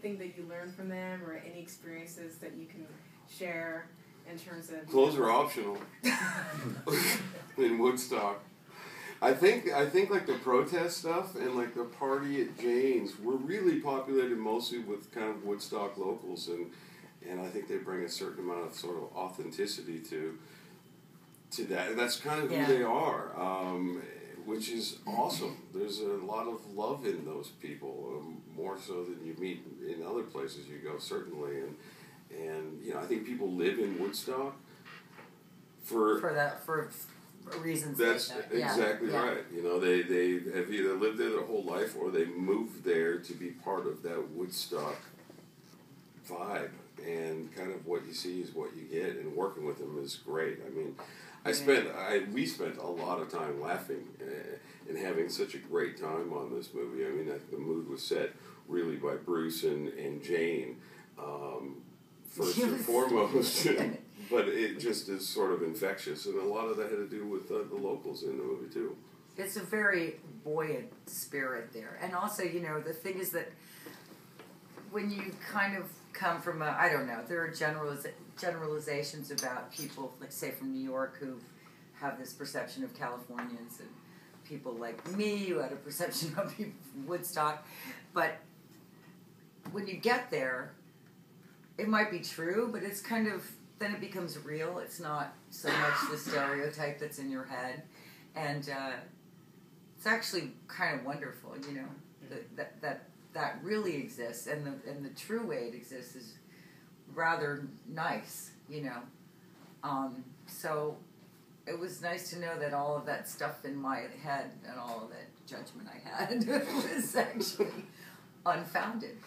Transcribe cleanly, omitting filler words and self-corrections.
anything that you learned from them, or any experiences that you can share in terms of... Clothes are optional in Woodstock. I think like the protest stuff and like the party at Jane's were really populated mostly with kind of Woodstock locals, and I think they bring a certain amount of sort of authenticity to that. And that's kind of who they are, which is awesome. There's a lot of love in those people, more so than you meet in other places you go, certainly. And you know, I think people live in Woodstock for reasons. That's like that. exactly right. You know, they have either lived there their whole life or they moved there to be part of that Woodstock vibe. And kind of what you see is what you get, and working with them is great. I mean, we spent a lot of time laughing and having such a great time on this movie. I mean, the mood was set really by Bruce and Jane, first and foremost. But it just is sort of infectious, and a lot of that had to do with the locals in the movie, too. It's a very buoyant spirit there. And also, you know, the thing is that when you kind of come from I don't know, there are generalizations about people, like, say, from New York who have this perception of Californians, and people like me who had a perception of people from Woodstock. But when you get there, it might be true, but it's kind of... then it becomes real. It's not so much the stereotype that's in your head. And it's actually kind of wonderful, you know, that really exists. And the true way it exists is rather nice, you know. So it was nice to know that all of that stuff in my head and all of that judgment I had was actually unfounded.